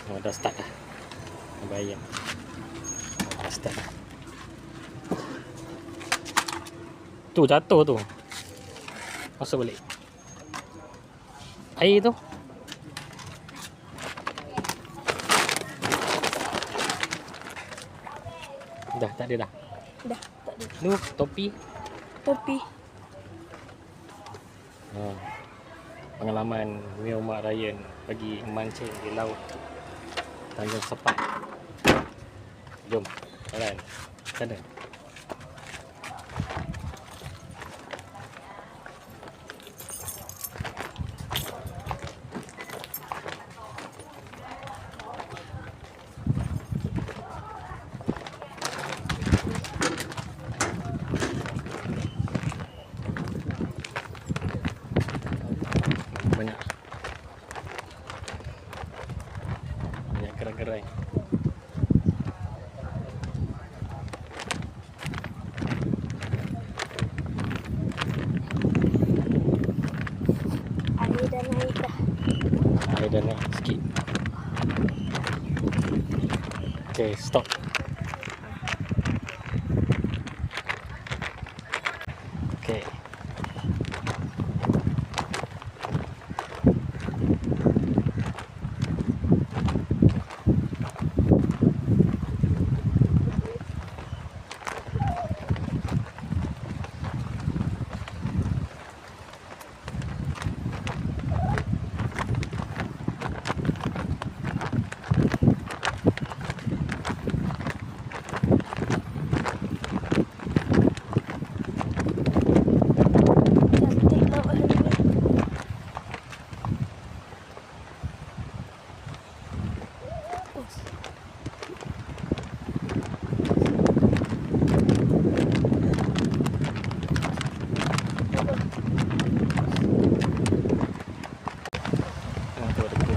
Oh, dah start dah. Bayang. Dah start dah. Tu jatuh tu. Masuk balik. Air tu. Dah tak ada dah. Dah, tak ada. Tu topi. Topi. Pengalaman Mio Mak Ryan pergi memancing di laut Tanjung Sepat. Jom, jalan. Sana. Banyak gerai-gerai. Air dah naik dah. Air dah naik sikit. Okay, stop. Okay. Cantik laut hari ni. Tu ada tu.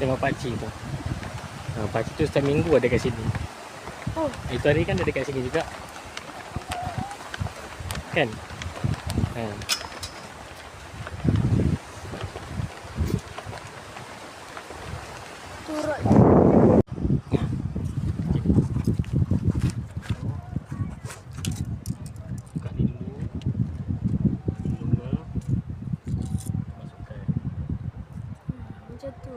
Tengok pakcik tu. Pakcik tu setiap minggu ada kat sini. Oh, Itu hari kan ada dekat sini juga. Kan? Ha. turut. Buka ni dulu. Bunga. Masukkan. Macam tu.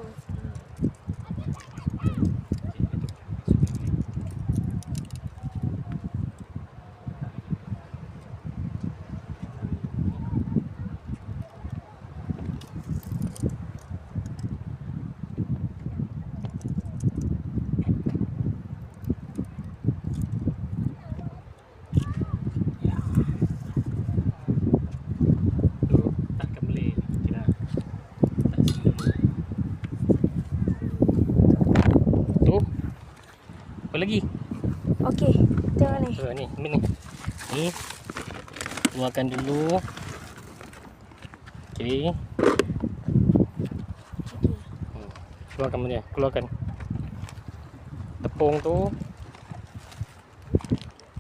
Tu takkan boleh. Kira tak sini dulu. Tu. Apa lagi? Okey, tengok ni. Tu ni, ni. Ni. Keluarkan dulu. Okey. Okey. Keluarkan benda. Keluarkan. Tepung tu.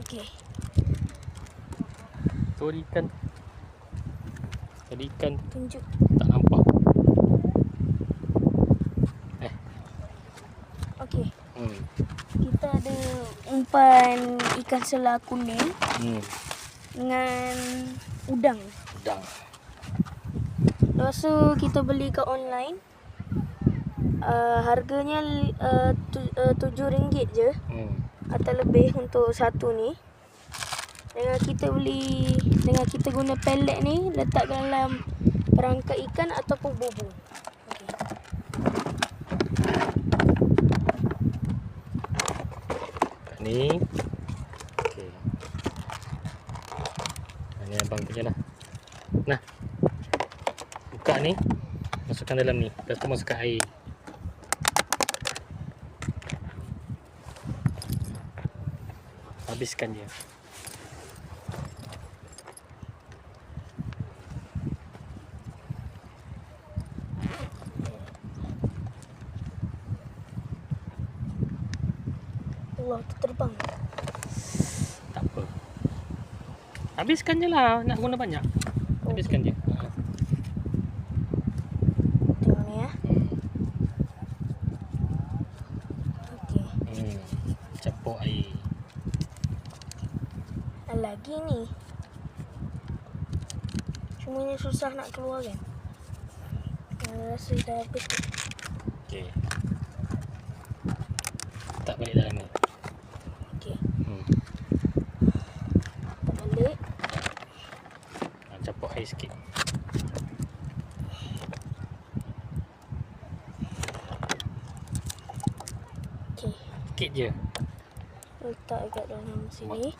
Okey. Tu ada ikan. Ada ikan Tunjuk. tak nampak. Okey. Hmm. Kita ada umpan ikan selah kuning dengan udang. Udang. Lepas tu kita beli kat online. Harganya RM7 je atau lebih untuk satu ni. Dengan kita guna pellet ni letak dalam perangkap ikan ataupun bubur. Ni. Okey. Ni abang punya lah. Nah, buka ni, masukkan dalam ni. Lepas tu masukkan air. Habiskan dia. Allah, tu terbang. Tak apa. Habiskan je lah. Nak guna banyak. Habiskan je. Tengok ni ya. Okey. Campur air. Lagi ni. Cumanya susah nak keluar kan. Rasa dah habis tu. Okey. Tak balik dalam ni. Okey. Tak balik. Campur air sikit. Okey. Sikit je. Letak kat dalam sini.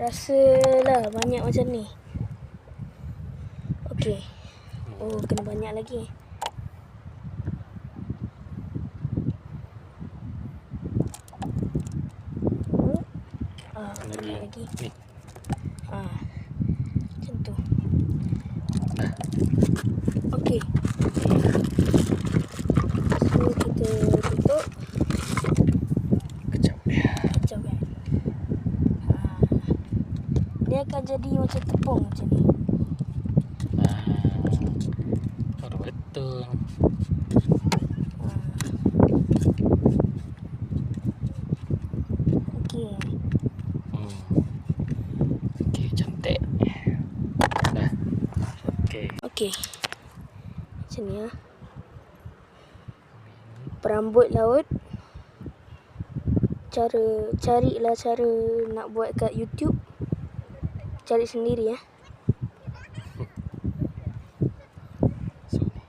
Rasalah banyak macam ni. Okey. Oh, kena banyak lagi. Banyak lagi. Ni. Macam tu. Okey. So, kita tutup. Kecap dia. Kacau kan. Dia akan jadi macam tepung macam ni. Baru betul. Okey. Okey, cantik. Dah. Okey. Okey. Macam ni ya. Perambut laut. Carilah cara nak buat kat YouTube. Cari sendiri ya. So ni.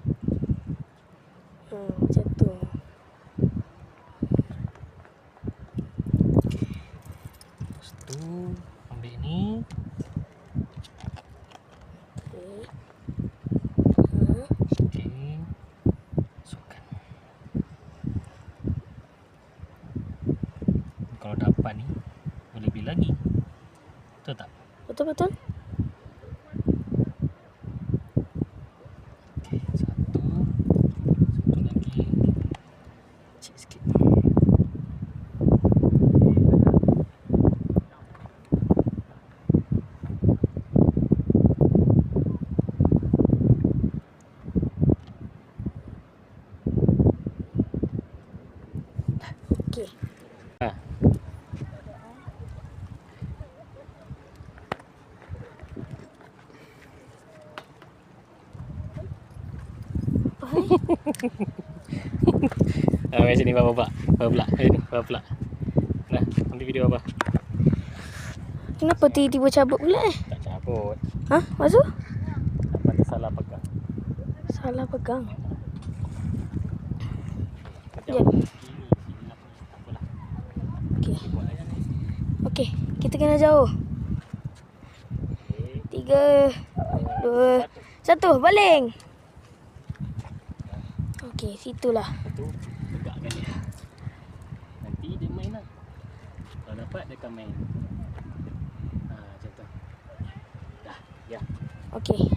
Macam tu. Lepas tu ambil ni. Okey. Okey. Masukkan. Kalau dapat ni boleh beli lagi. Betul tak? Betul-betul. Okey, satu lagi. Cik sikit. Okey. Mari sini Bapa pula. Bapa pula. Sini Bapa pula. Nah, ambil video Bapa. Kenapa tiba-tiba cabut pula Tak cabut. Ha? Maksud? Apa tersalah pegang. Salah pegang. Jap. Jap. Sini tak apalah. Okey. Buat lagi ni. Okey, kita kena jauh. 3 2 1 baling. Okey, situlah. Satu, tegakkan dia. Nanti dia main lah. Kalau dapat dia akan main. Macam tu. Dah, ya. Okey.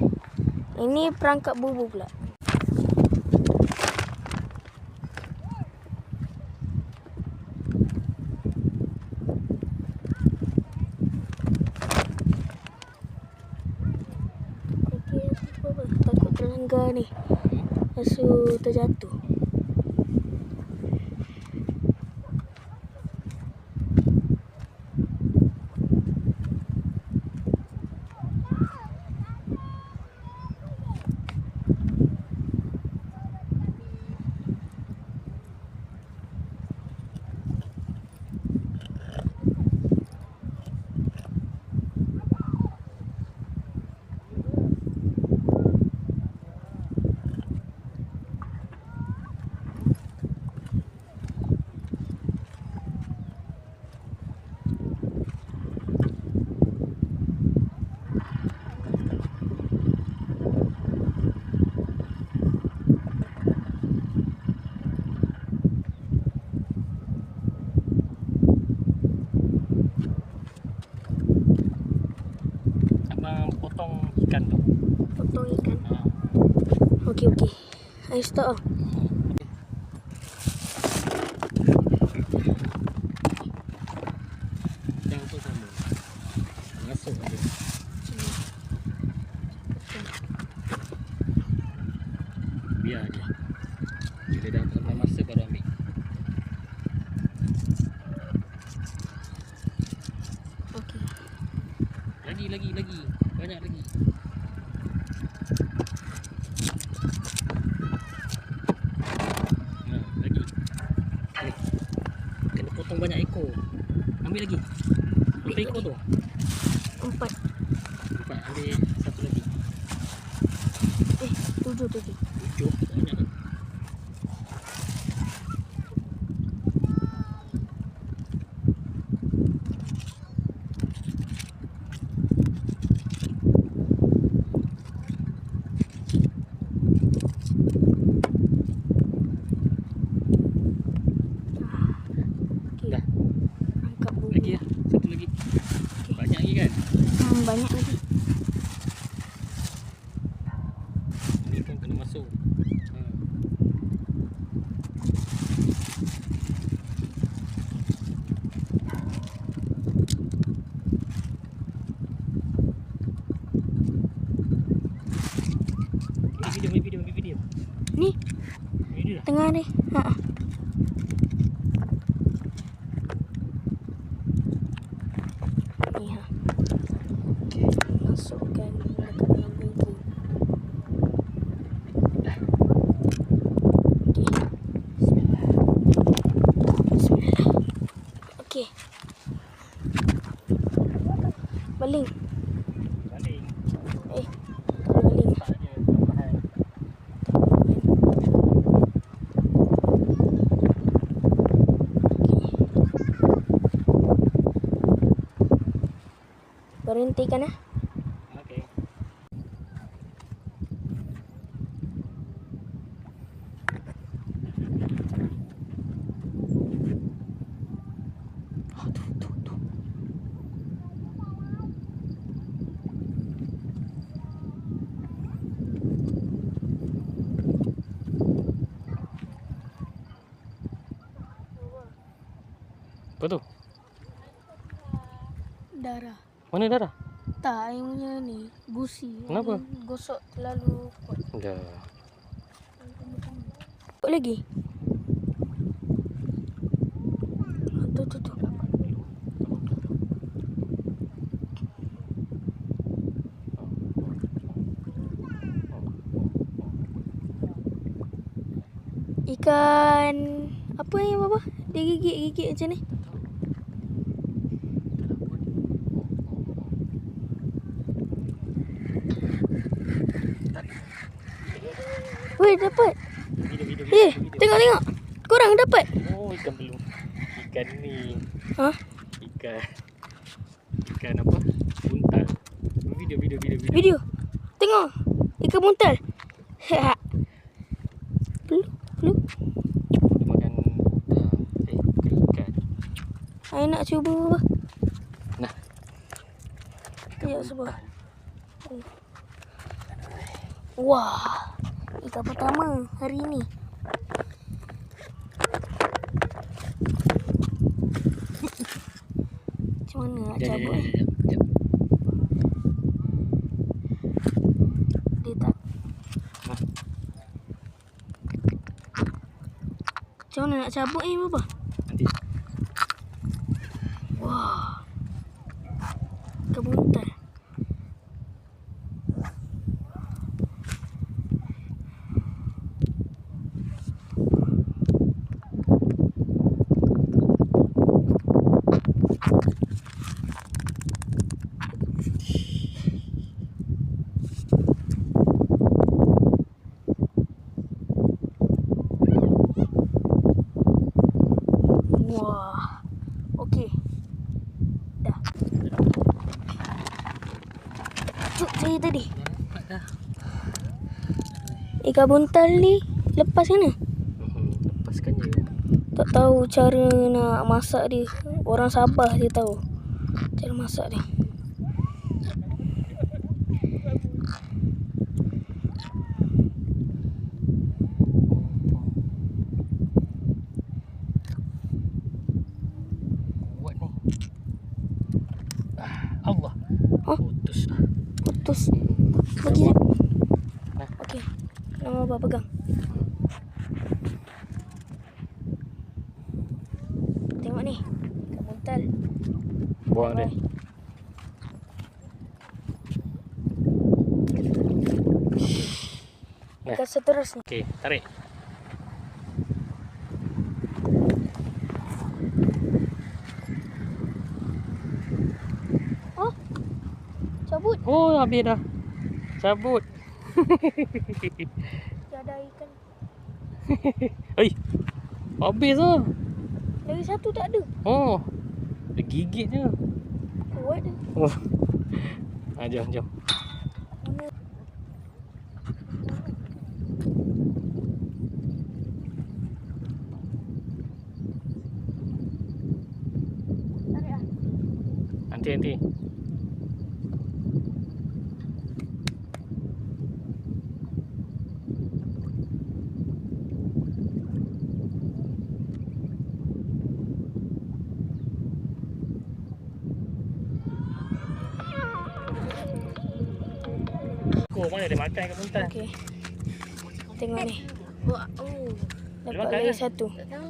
Ini perangkap bubu pula. Okey, apa? Takut terlanggar ni. Lepas terjatuh. okey. I stop. Yang tu sama. Masuk dia. Biar dia. Bila dah sampai masa baru ambil. Okey. Lagi. Banyak lagi. Lagi. Ni. Kena potong banyak ekor. Ambil lagi. Berapa ekor tu? 4. Ambil satu lagi. 7. 7. Banyak kan? Okey. Dah. Angkat bulu. Lagi lah. Satu lagi. Banyak lagi kan? Banyak lagi. Ni pun kena masuk. Ambil video. Ni Video dah. tengah ni. Ni ha. Masukkan dekat dalam bulu. Bismillah. Okey. Baling. Balik. Baling. Tak ada tambahan. Berhentikan ah. Okey. Tu. Apa tu? Darah. Mana darah? Tak, yang punya ni gusi. Kenapa? Gosok terlalu kuat. Dah. Apa lagi? Tu. Ikan apa yang bapa? Dia gigit macam ni. Weh, dapat. Video. Tengok. Korang dapat. Oh, ikan belum. Ikan ni. Ha? Ikan apa? Buntal. Video. Video. Tengok. Ikan buntal. Peluk. Dia makan bukan ikan. I nak cuba bapa. Nah. Ya, sebab. Wah. Ikan pertama hari ni. Macam mana nak cabut ni? Sekejap. Dia tak. Macam mana nak cabut ni bapa? Nanti. Wah. Ikan buntal. Wah. Okey. Dah. Cuk saya tadi. Nampak dah. Ikan buntal ni lepas mana? Lepaskan je. Tak tahu cara nak masak dia. Orang Sabah dia tahu cara masak dia. Putus lah. Putus. Bagi. Nah. Okey. Nama abah pegang. Tengok ni. Ikan buntal. Buang dia. Nah. Ikan seterusnya. Okey, tarik. Oh. Cabut. Oh, habis dah. Cabut. Tiada ikan. Oi. Habis lah. Lagi satu tak ada. Oh. Dia gigit je. Kuat dia. Oh. Jom, jom. Mana? Tarik ah. Nanti. Mana dia makan ikan buntal? Okey. Tengok ni. Oh, Dapat makan lagi kan? satu. tak tahu.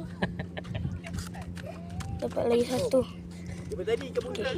Dapat lagi satu. Daripada tadi ikan buntal.